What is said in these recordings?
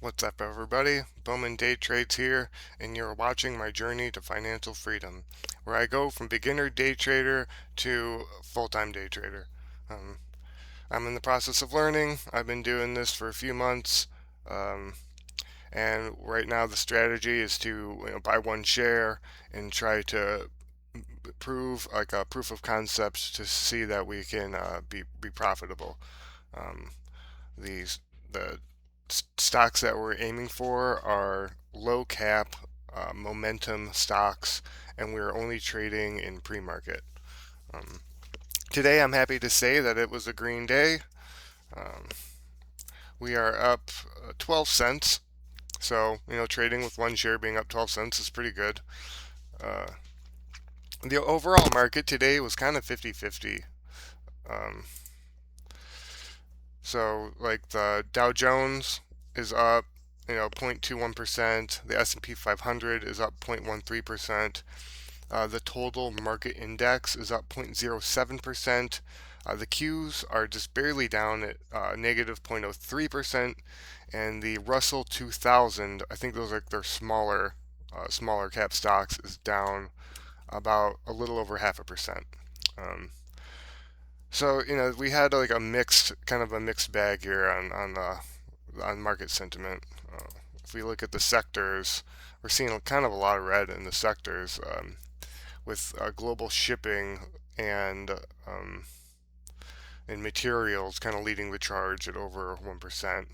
What's up, everybody? Bowman Day Trades here, and you're watching my journey to financial freedom, where I go from beginner day trader to full-time day trader. Um, I'm in the process of learning. I've been doing this for a few months, um, and right now the strategy is to buy one share and try to prove like a proof of concept to see that we can be profitable. Um, these the stocks that we're aiming for are low cap momentum stocks, and we're only trading in pre-market. Um, Today, I'm happy to say that it was a green day. Um, we are up 12 cents. So, trading with one share being up 12 cents is pretty good. Uh, the overall market today was kind of 50-50. Um, So like the Dow Jones is up, 0.21%. The S&P 500 is up 0.13%. The total market index is up 0.07%. The Qs are just barely down at negative 0.03%, and the Russell 2000, I think those are their smaller cap stocks, is down about a little over half a percent. Um, so we had like kind of a mixed bag here on market sentiment. If we look at the sectors, we're seeing kind of a lot of red in the sectors, with global shipping and um, and materials kind of leading the charge at over 1%.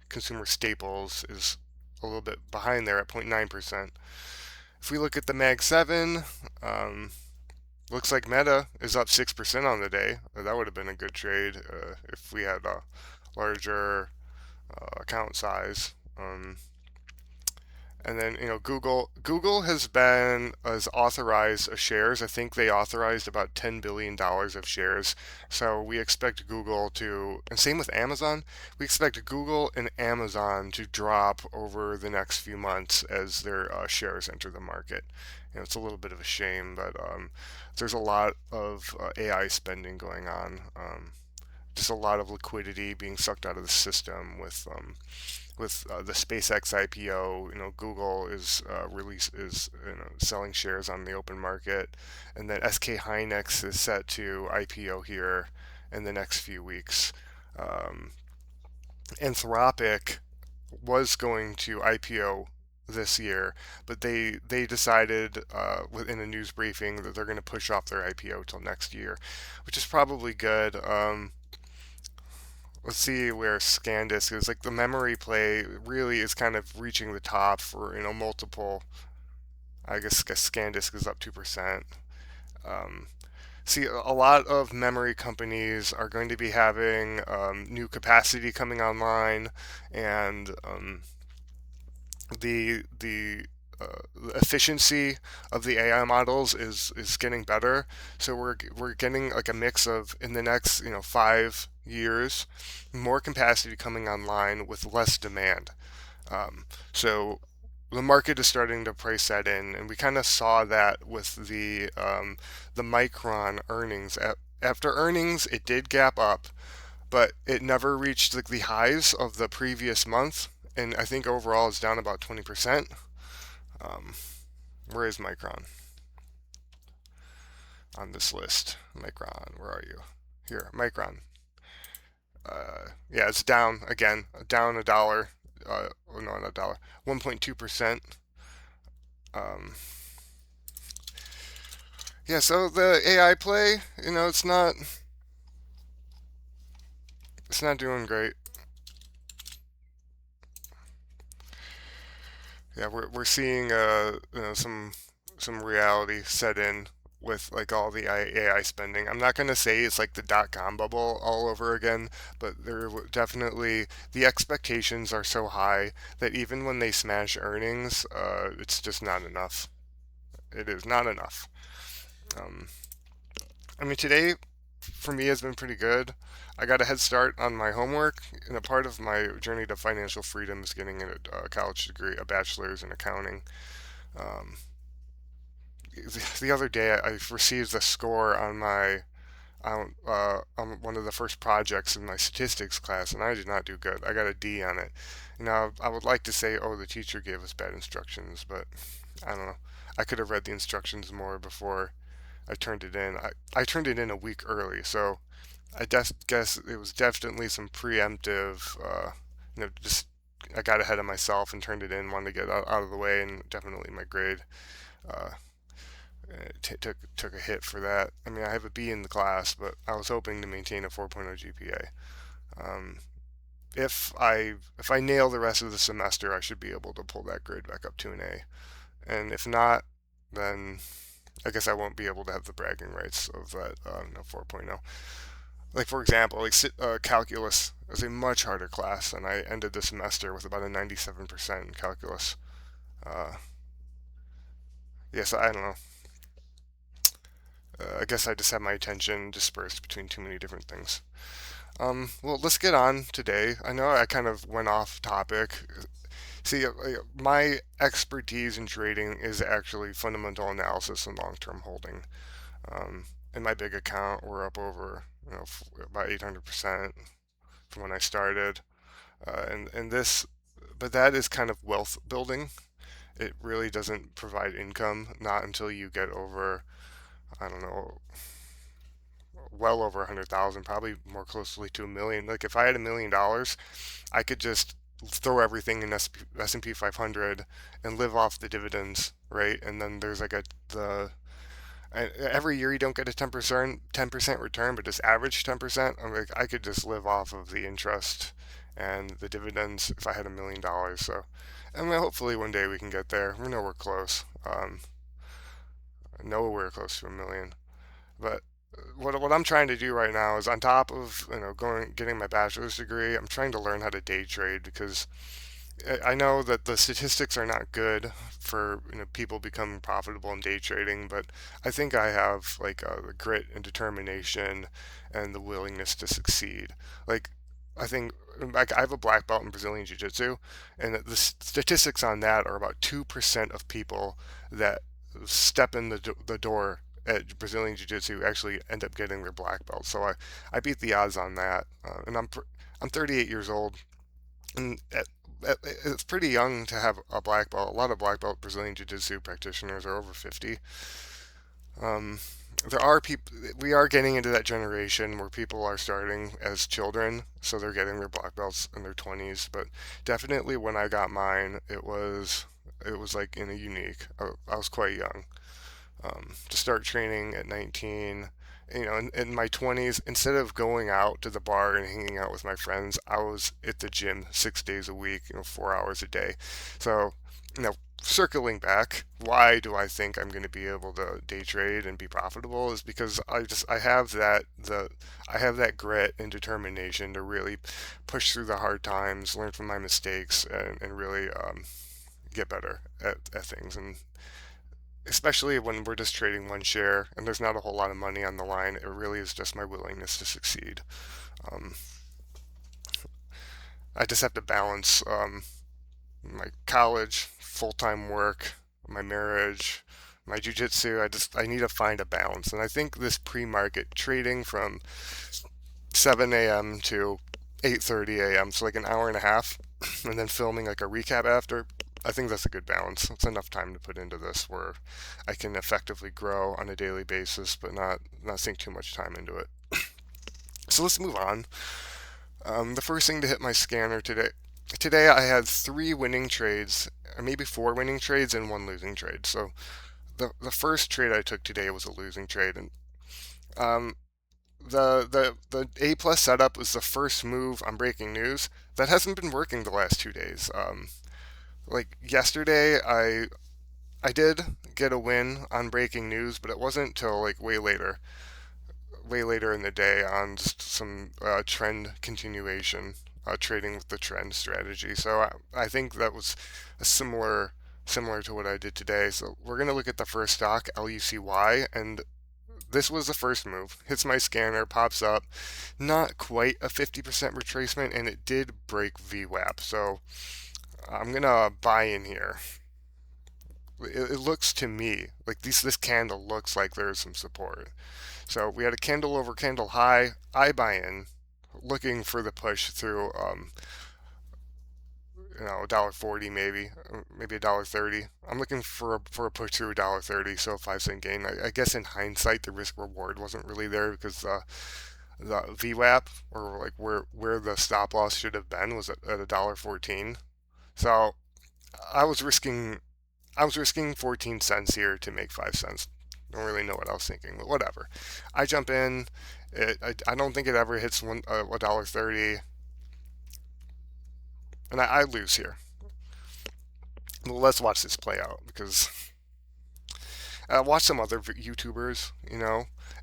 Consumer staples is a little bit behind there at 0.9%. If we look at the Mag 7, looks like Meta is up 6% on the day. That would have been a good trade if we had a larger account size. And then Google has authorized shares. I think they authorized about $10 billion of shares. So we expect Google to, and same with Amazon. We expect Google and Amazon to drop over the next few months as their shares enter the market. It's a little bit of a shame, but there's a lot of AI spending going on. Just a lot of liquidity being sucked out of the system with the SpaceX IPO. Google is selling shares on the open market, and then SK Hynix is set to IPO here in the next few weeks. Um, Anthropic was going to IPO this year, but they decided in a news briefing that they're going to push off their IPO till next year, which is probably good. Let's see where SanDisk is. Like the memory play really is kind of reaching the top for multiple. I guess SanDisk is up 2%. Um, See, a lot of memory companies are going to be having new capacity coming online, and the efficiency of the AI models is getting better. So we're getting like a mix of, in the next 5 years, more capacity coming online with less demand. So the market is starting to price that in, and we kind of saw that with the Micron earnings. After earnings, it did gap up, but it never reached like the highs of the previous month, and I think overall it's down about 20%. Um, where is Micron on this list? Micron, where are you? Here, Micron. Yeah, it's down again, down a dollar. Oh no, not a dollar. 1.2%. Um, yeah, so the AI play, it's not doing great. Yeah, we're seeing some reality set in with like all the AI spending. I'm not gonna say it's like the dot-com bubble all over again, but definitely the expectations are so high that even when they smash earnings, it's just not enough. It is not enough. Um, I mean, today for me has been pretty good. I got a head start on my homework, and a part of my journey to financial freedom is getting a college degree, a bachelor's in accounting. Um, the other day, I received a score on my on one of the first projects in my statistics class, and I did not do good. I got a D on it. I would like to say, oh, the teacher gave us bad instructions, but I don't know. I could have read the instructions more before I turned it in. I turned it in a week early, so guess it was definitely some preemptive, just I got ahead of myself and turned it in, wanted to get out of the way, and definitely my grade uh, took a hit for that. I mean, I have a B in the class, but I was hoping to maintain a 4.0 GPA. Um, if I nail the rest of the semester, I should be able to pull that grade back up to an A. And if not, then I guess I won't be able to have the bragging rights of that 4.0. Like for example, calculus is a much harder class, and I ended the semester with about a 97% in calculus. Uh, yes, I don't know. I guess I just have my attention dispersed between too many different things. Well, let's get on today. I know I kind of went off topic. See, my expertise in trading is actually fundamental analysis and long-term holding. Um, in my big account, we're up over about 800% from when I started, and this, but that is kind of wealth building. It really doesn't provide income, not until you get over, I don't know, well over 100,000, probably more closely to a million. Like if I had $1 million, I could just throw everything in S&P 500 and live off the dividends, right? And then there's like the every year you don't get a 10% return, but just average 10%. I'm like I could just live off of the interest and the dividends if I had $1 million. So, I mean, hopefully one day we can get there. We know we're close. Nowhere close to a million. But what I'm trying to do right now is on top of getting my bachelor's degree, I'm trying to learn how to day trade because I know that the statistics are not good for people becoming profitable in day trading, but I think I have like the grit and determination and the willingness to succeed. Like I think like I have a black belt in Brazilian Jiu-Jitsu, and the statistics on that are about 2% of people that step in the door at Brazilian Jiu-Jitsu actually end up getting their black belt. So I beat the odds on that, and I'm 38 years old, and it's pretty young to have a black belt. A lot of black belt Brazilian Jiu-Jitsu practitioners are over 50. Um, there are people. We are getting into that generation where people are starting as children, so they're getting their black belts in their 20s. But definitely, when I got mine, it was like in a unique. I was quite young to start training at 19. In my 20s, instead of going out to the bar and hanging out with my friends, I was at the gym 6 days a week, 4 hours a day. So, circling back, why do I think I'm going to be able to day trade and be profitable is because I have that grit and determination to really push through the hard times, learn from my mistakes, and really get better at things. And especially when we're just trading one share and there's not a whole lot of money on the line, it really is just my willingness to succeed. Um, I just have to balance my college, full-time work, my marriage, my jujitsu. I need to find a balance, and I think this pre-market trading from 7 a.m. to 8:30 a.m., so like an hour and a half, and then filming like a recap after. I think that's a good balance. It's enough time to put into this where I can effectively grow on a daily basis, but not sink too much time into it. So let's move on. The first thing to hit my scanner today. Today I had 3 winning trades, or maybe 4 winning trades and 1 losing trade. So the first trade I took today was a losing trade, and um, the A plus setup was the first move on breaking news that hasn't been working the last 2 days. Like yesterday, I did get a win on breaking news, but it wasn't till like way later in the day on just some trend continuation, trading with the trend strategy. So I think that was a similar to what I did today. So we're gonna look at the first stock, LUCY, and this was the first move. Hits my scanner, pops up, not quite a 50% retracement, and it did break VWAP. So I'm gonna buy in here. it looks to me like this candle looks like there's some support. So we had a candle over candle high. I buy in, looking for the push through, $1.40 maybe, maybe $1.30. I'm looking for a push through $1.30, so a 5 cent gain. I guess in hindsight, the risk reward wasn't really there because the VWAP, or like where the stop loss should have been, was at $1.14. So I was risking I was risking 14 cents here to make 5 cents. Don't really know what I was thinking, but whatever. I jump in. I don't think it ever hits $1.30, and I lose here. Well, let's watch this play out because I watch some other YouTubers,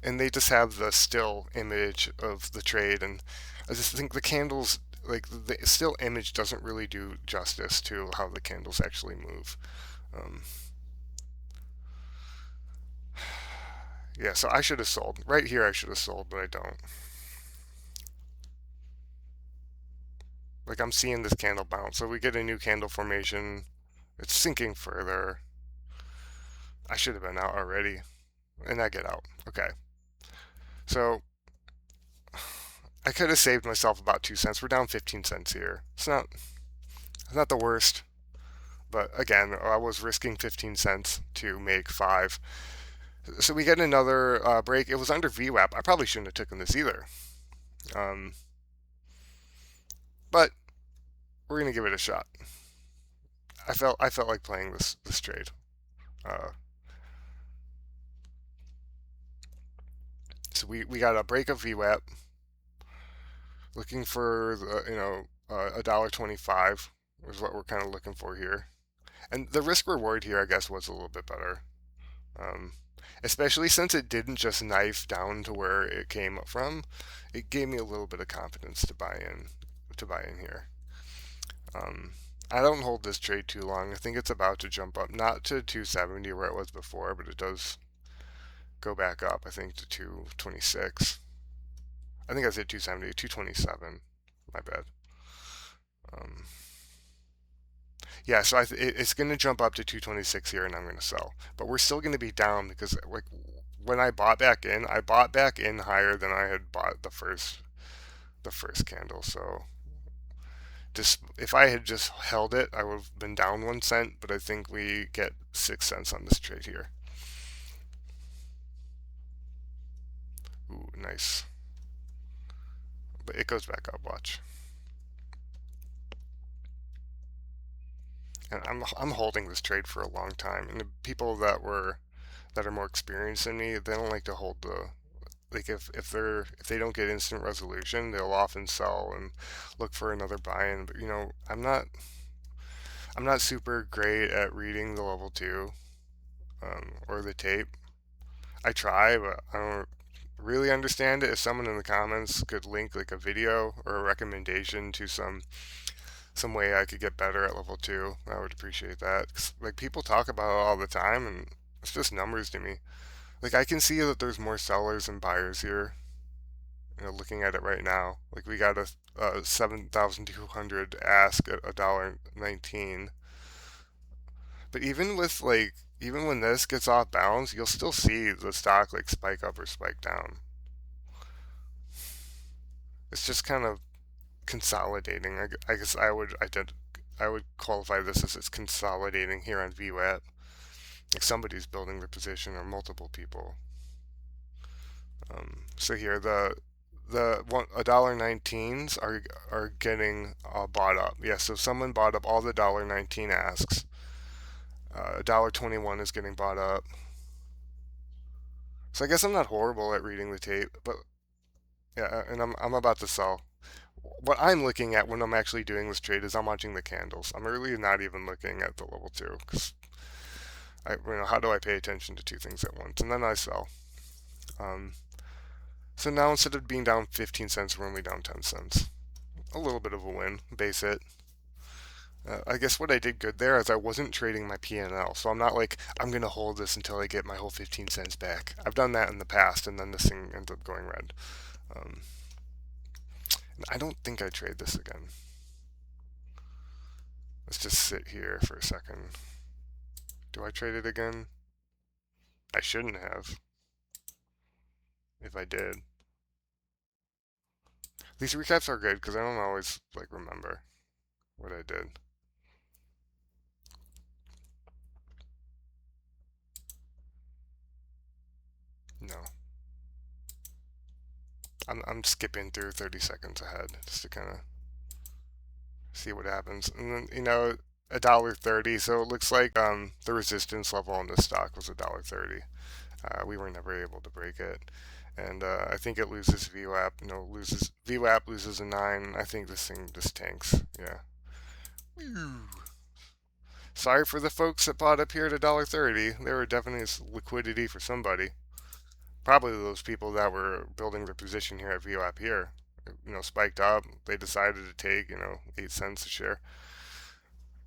and they just have the still image of the trade, and I just think the candles, like the still image, doesn't really do justice to how the candles actually move. Um, yeah, so I should have sold right here. I should have sold, but I don't. Like I'm seeing this candle bounce, so we get a new candle formation. It's sinking further. I should have been out already, and I get out. Okay, so I could have saved myself about 2 cents. We're down 15 cents here. It's not the worst, but again, I was risking 15 cents to make five. So we get another break. It was under VWAP. I probably shouldn't have taken this either, um, but we're gonna give it a shot. I felt like playing this trade. Uh, so we got a break of VWAP, looking for $1.25 is what we're kind of looking for here, and the risk reward here I guess was a little bit better, um, especially since it didn't just knife down to where it came from. It gave me a little bit of confidence to buy in here. Um, I don't hold this trade too long. I think it's about to jump up, not to 270 where it was before, but it does go back up, I think, to 226. I think I said 270, 227. My bad. Um, yeah, so it's going to jump up to 226 here, and I'm going to sell. But we're still going to be down because, like, when I bought back in, I bought back in higher than I had bought the first candle. So just if I had just held it, I would have been down 1 cent. But I think we get 6 cents on this trade here. Ooh, nice. But it goes back up. Watch. And I'm holding this trade for a long time. And the people that are more experienced than me, they don't like to hold the, like if they don't get instant resolution, they'll often sell and look for another buy-in. But I'm not super great at reading the level two, or the tape. I try, but I don't really understand it. If someone in the comments could link like a video or a recommendation to some way I could get better at level two, I would appreciate that. 'Cause, like, people talk about it all the time, and it's just numbers to me. Like I can see that there's more sellers than buyers here. Looking at it right now, like we got a 7,200 ask at $1.19. But even when this gets off balance, you'll still see the stock like spike up or spike down. It's just kind of consolidating. I guess I would qualify this as it's consolidating here on VWAP. Like somebody's building the position or multiple people. So here the $1.19s are getting bought up. Yeah, so someone bought up all the $1.19 asks. $1.21 is getting bought up. So I guess I'm not horrible at reading the tape, but yeah, and I'm about to sell. What I'm looking at when I'm actually doing this trade is I'm watching the candles. I'm really not even looking at the level two because how do I pay attention to two things at once? And then I sell. Um, so now instead of being down 15 cents, we're only down 10 cents. A little bit of a win. Base it. I guess what I did good there is I wasn't trading my P&L, so I'm not like I'm gonna hold this until I get my whole 15 cents back. I've done that in the past, and then this thing ends up going red. Um, I don't think I trade this again. Let's just sit here for a second. Do I trade it again? I shouldn't have, if I did. These recaps are good because I don't always like remember what I did. No. I'm skipping through 30 seconds ahead just to kind of see what happens. And then, $1.30. So it looks like the resistance level on this stock was $1.30. We were never able to break it. And I think it loses VWAP. No, loses VWAP loses a 9. I think this thing just tanks. Yeah. Sorry for the folks that bought up here at $1.30. There were definitely liquidity for somebody. Probably those people that were building their position here at VWAP here. Spiked up. They decided to take, 8 cents a share.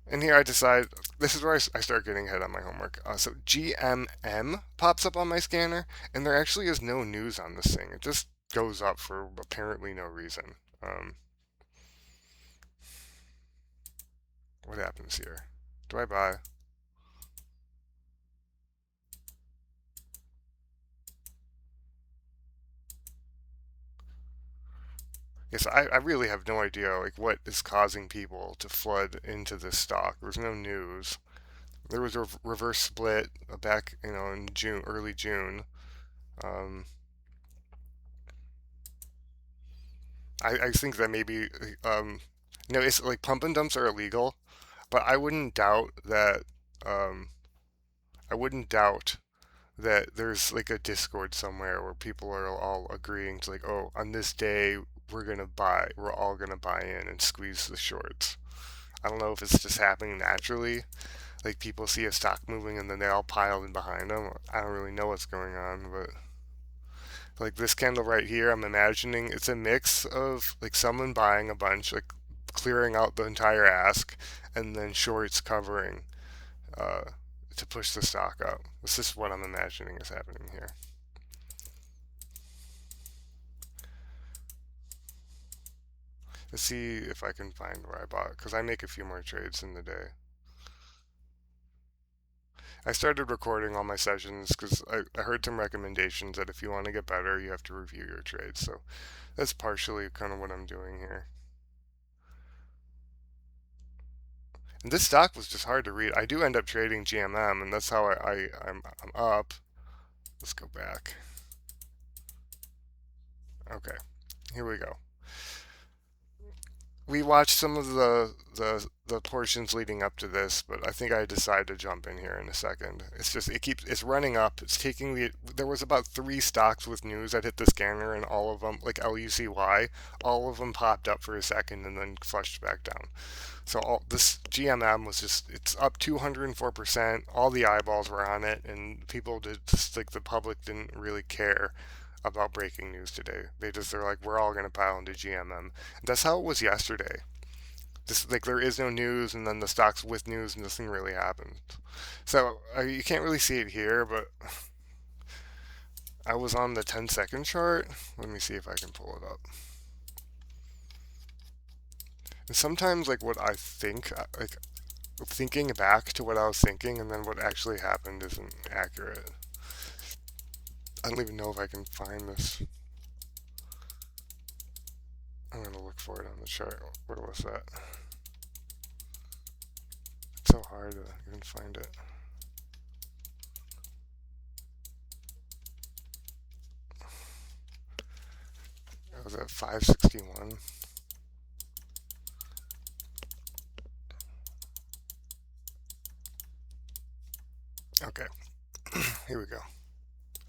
And here I decide, this is where I start getting ahead on my homework. So GMM pops up on my scanner, and there actually is no news on this thing. It just goes up for apparently no reason. What happens here? Do I buy? Yes, I really have no idea like what is causing people to flood into this stock. There's no news. There was a reverse split back, in June, early June. Um, I think that maybe, it's like pump and dumps are illegal, but um, I wouldn't doubt that there's like a Discord somewhere where people are all agreeing to like, oh, on this day we're all gonna buy in and squeeze the shorts. I don't know if it's just happening naturally, like people see a stock moving and then they all pile in behind them. I don't really know what's going on, but like this candle right here, I'm imagining it's a mix of like someone buying a bunch, like clearing out the entire ask, and then shorts covering uh, to push the stock up. This is what I'm imagining is happening here. Let's see if I can find where I bought, because I make a few more trades in the day. I started recording all my sessions because I heard some recommendations that if you want to get better, you have to review your trades. So that's partially kind of what I'm doing here. And this stock was just hard to read. I do end up trading GMM, and that's how I'm up. Let's go back. Okay, here we go. We watched some of the portions leading up to this, but I think I decide to jump in here in a second. It's running up. It's taking there was about 3 stocks with news that hit the scanner, and all of them, like LUCY, all of them popped up for a second and then flushed back down. So this GMM was it's up 204%. All the eyeballs were on it, and people did just like the public didn't really care about breaking news today. They're like, we're all gonna pile into GMM. That's how it was yesterday. This like there is no news, and then the stocks with news, and nothing really happened. So you can't really see it here, but I was on the 10-second chart. Let me see if I can pull it up. And sometimes like what I think, like thinking back to what I was thinking, and then what actually happened isn't accurate. I don't even know if I can find this. I'm gonna look for it on the chart. Where was that? It's so hard to even find it. It was at 561. Okay, here we go.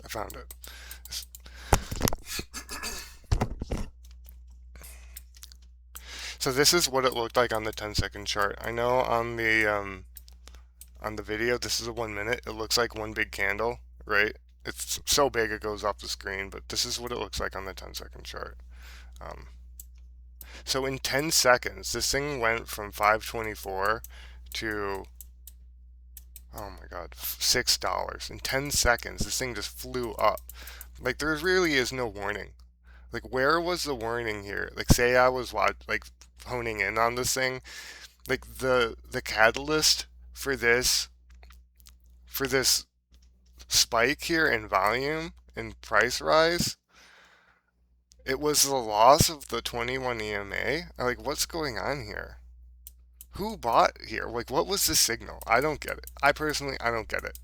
I found it. So this is what it looked like on the 10-second chart. I know on the video this is a 1 minute. It looks like one big candle, right? It's so big it goes off the screen, but this is what it looks like on the 10-second chart. Um, so in 10 seconds, this thing went from 524 to, oh my God, $6. In 10 seconds, this thing just flew up. Like there really is no warning. Like where was the warning here? Like say I was honing in on this thing, like the catalyst for this for this spike here in volume and price rise, it was the loss of the 21 EMA. Like, what's going on here? Who bought here? Like, what was the signal? I don't get it. I don't get it.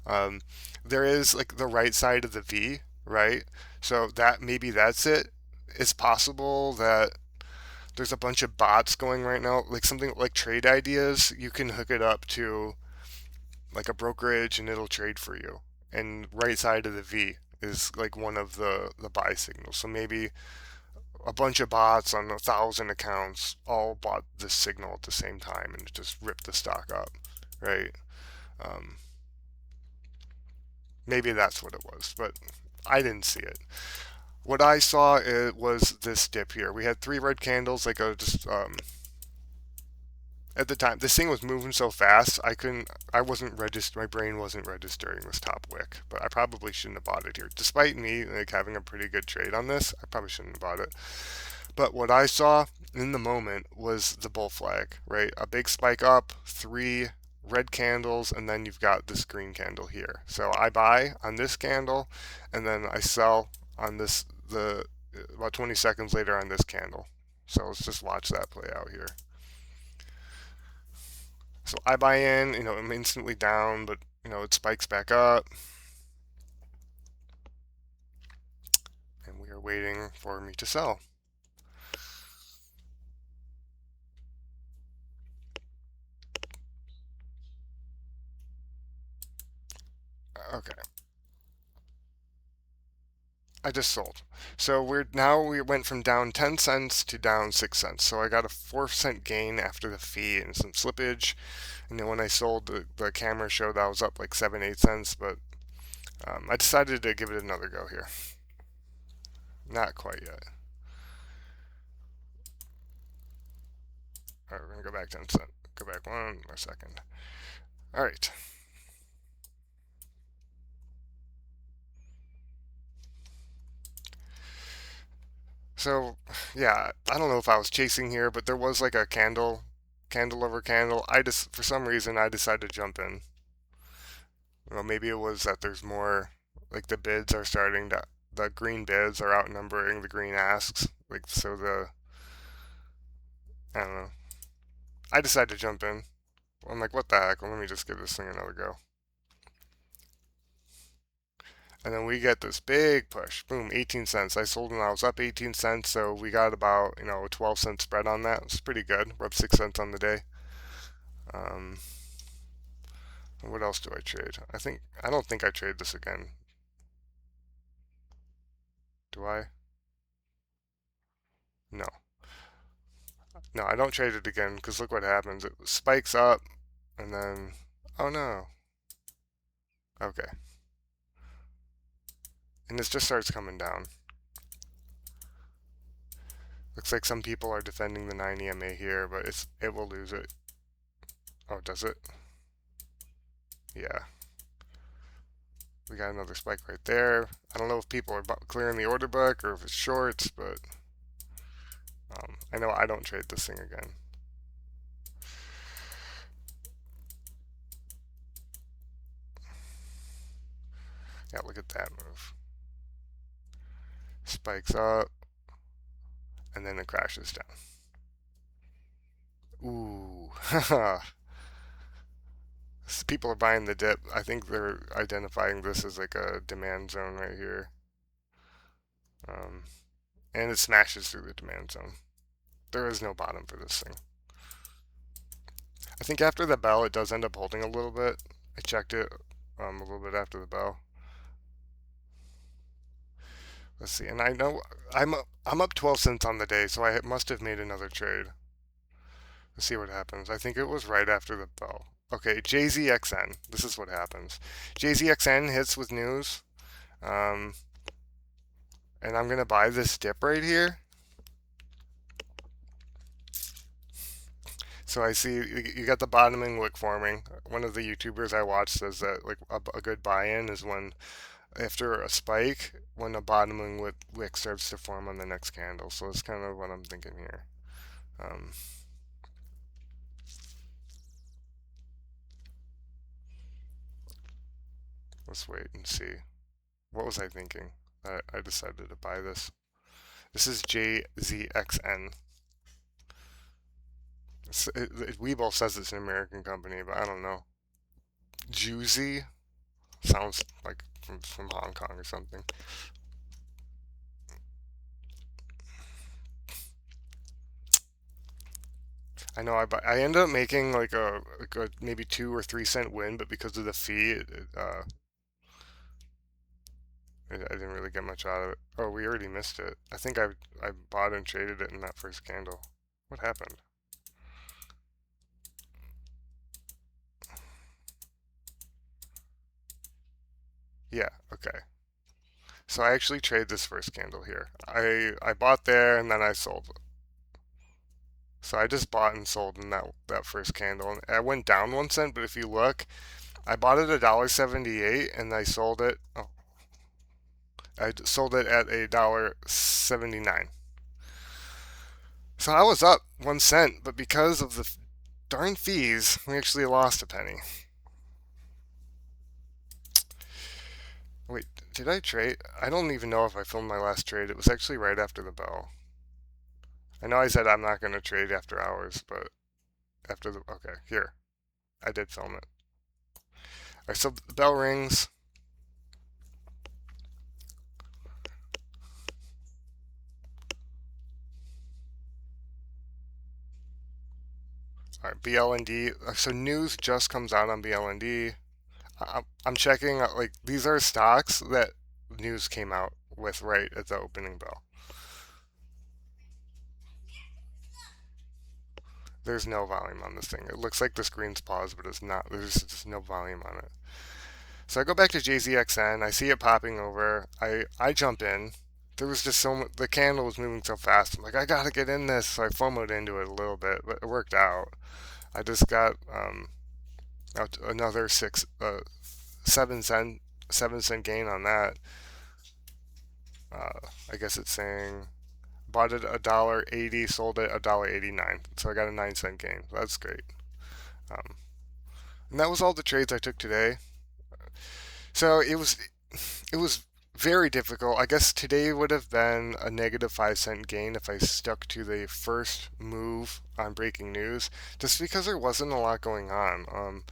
Um, there is like the right side of the V, right? So that maybe that's it. It's possible that there's a bunch of bots going right now, like something like Trade Ideas. You can hook it up to like a brokerage and it'll trade for you. And right side of the V is like one of the buy signals. So maybe a bunch of bots on 1,000 accounts all bought this signal at the same time and it just ripped the stock up, right? Um, Maybe that's what it was, but I didn't see it. What I saw it was this dip here. We had three red candles, like a just at the time. This thing was moving so fast, I wasn't my brain wasn't registering this top wick. But I probably shouldn't have bought it here, despite me like having a pretty good trade on this. I probably shouldn't have bought it. But what I saw in the moment was the bull flag, right? A big spike up, three red candles, and then you've got this green candle here. So I buy on this candle, and then I sell on the about 20 seconds later on this candle. So let's just watch that play out here. So I buy in, I'm instantly down, but it spikes back up. And we are waiting for me to sell. Okay. I just sold. So we went from down 10 cents to down 6 cents. So I got a 4-cent gain after the fee and some slippage. And then when I sold, the camera showed I was up like 7, 8 cents, but I decided to give it another go here. Not quite yet. All right, we're gonna go back 10 cents. Go back one more second. All right. So, yeah, I don't know if I was chasing here, but there was like a candle over candle. For some reason, I decided to jump in. Well, maybe it was that there's more, like the green bids are outnumbering the green asks. Like, so I don't know. I decided to jump in. I'm like, what the heck? Well, let me just give this thing another go. And then we get this big push. Boom, 18 cents. I sold when I was up 18 cents, so we got about, a 12-cent spread on that. It's pretty good. We're up 6 cents on the day. Um, what else do I trade? I don't think I trade this again. Do I? No. No, I don't trade it again because look what happens. It spikes up and then, oh no. Okay. And this just starts coming down. Looks like some people are defending the 9 EMA here, but it will lose it. Oh, does it? Yeah. We got another spike right there. I don't know if people are clearing the order book or if it's shorts, but I know I don't trade this thing again. Yeah, look at that move. Spikes up, and then it crashes down. Ooh. People are buying the dip. I think they're identifying this as like a demand zone right here. Um, and it smashes through the demand zone. There is no bottom for this thing. I think after the bell, it does end up holding a little bit. I checked it a little bit after the bell. Let's see, and I know I'm up 12 cents on the day, so I must have made another trade. Let's see what happens. I think it was right after the bell. Okay, JZXN. This is what happens. JZXN hits with news, um, and I'm gonna buy this dip right here. So I see you got the bottoming wick forming. One of the YouTubers I watch says that like a good buy-in is when after a spike, when a bottoming wick starts to form on the next candle. So that's kind of what I'm thinking here. Um, Let's wait and see. What was I thinking? I decided to buy this. This is JZXN. Webull says it's an American company, but I don't know. Juicy sounds like from Hong Kong or something. I know I ended up making like a maybe 2 or 3 cent win, but because of the fee, I didn't really get much out of it. Oh, we already missed it. I think I bought and traded it in that first candle. What happened? Yeah, okay. So I actually traded this first candle here. I bought there and then I sold. So I just bought and sold in that first candle, and I went down 1 cent. But if you look, I bought it at $1.78 and I sold it. Oh, I sold it at $1.79. So I was up 1 cent, but because of the darn fees, we actually lost a penny. Wait, did I trade? I don't even know if I filmed my last trade. It was actually right after the bell. I know I said I'm not going to trade after hours, but after the. Okay, here. I did film it. Alright, so the bell rings. Alright, BLND. So news just comes out on BLND. I'm checking, like, these are stocks that news came out with right at the opening bell. There's no volume on this thing. It looks like the screen's paused, but it's not. There's just no volume on it. So I go back to JZXN. I see it popping over. I jump in. There was just so much. The candle was moving so fast. I'm like, I gotta get in this. So I FOMOed into it a little bit, but it worked out. I just got another 7 cent gain on that. I guess it's saying bought it $1.80, sold it $1.89. So I got a 9 cent gain. That's great. Um, and that was all the trades I took today. So it was very difficult. I guess today would have been a negative 5 cent gain if I stuck to the first move on breaking news, just because there wasn't a lot going on.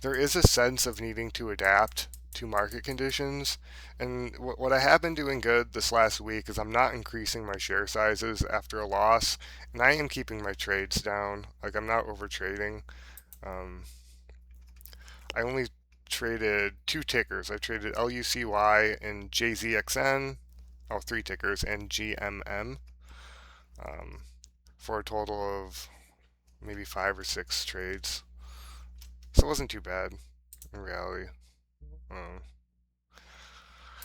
There is a sense of needing to adapt to market conditions, and what I have been doing good this last week is I'm not increasing my share sizes after a loss, and I am keeping my trades down. Like, I'm not over trading. Um, I only traded 2 tickers. I traded LUCY and JZXN, oh, 3 tickers, and GMM, um, for a total of maybe 5 or 6 trades. So it wasn't too bad in reality. Um,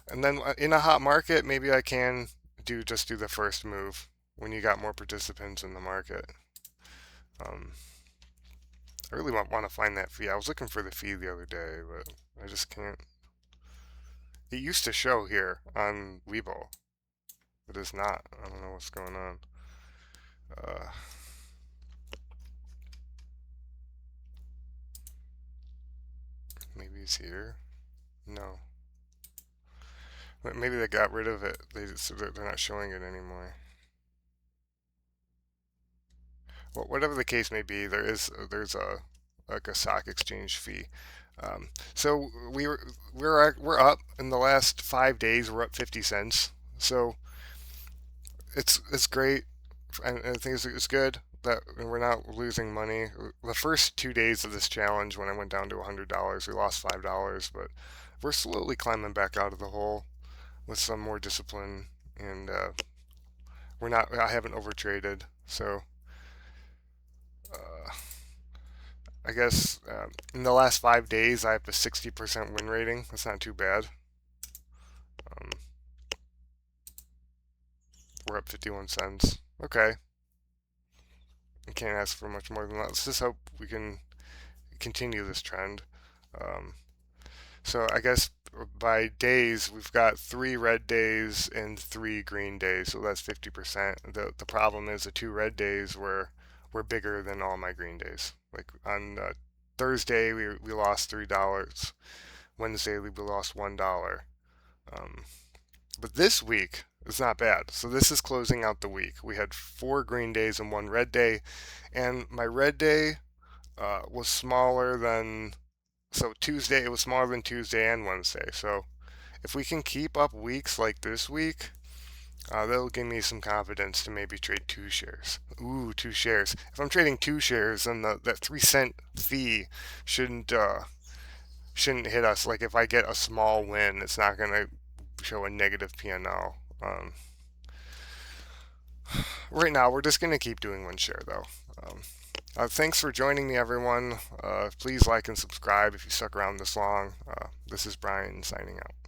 and then in a hot market, maybe I can just do the first move when you got more participants in the market. Um, I really want to find that fee. I was looking for the fee the other day, but I just can't. It used to show here on Webull. It is not. I don't know what's going on. Uh, maybe it's here. No. Maybe they got rid of it. So they're not showing it anymore. Well, whatever the case may be, there's a like a stock exchange fee. So we're up in the last 5 days. We're up 50 cents. So it's great, and I think it's good that we're not losing money. The first 2 days of this challenge, when I went down to $100, we lost $5, but we're slowly climbing back out of the hole with some more discipline, and we're not. I haven't overtraded, so uh, I guess in the last 5 days I have a 60% win rating. That's not too bad. Um, we're up 51 cents. Okay, I can't ask for much more than that. Let's just hope we can continue this trend. Um, so I guess by days we've got 3 red days and 3 green days, so that's 50%. The problem is the 2 red days were bigger than all my green days. Like on Thursday we lost $3. Wednesday we lost $1. Um, but this week is not bad. So this is closing out the week. We had 4 green days and 1 red day, and my red day was smaller than so Tuesday. It was smaller than Tuesday and Wednesday. So if we can keep up weeks like this week, that'll give me some confidence to maybe trade 2 shares. Ooh, 2 shares. If I'm trading 2 shares, then that 3 cent fee shouldn't shouldn't hit us. Like if I get a small win, it's not gonna show a negative P&L. Right now, we're just gonna keep doing 1 share though. Thanks for joining me, everyone. Please like and subscribe if you stuck around this long. This is Brian signing out.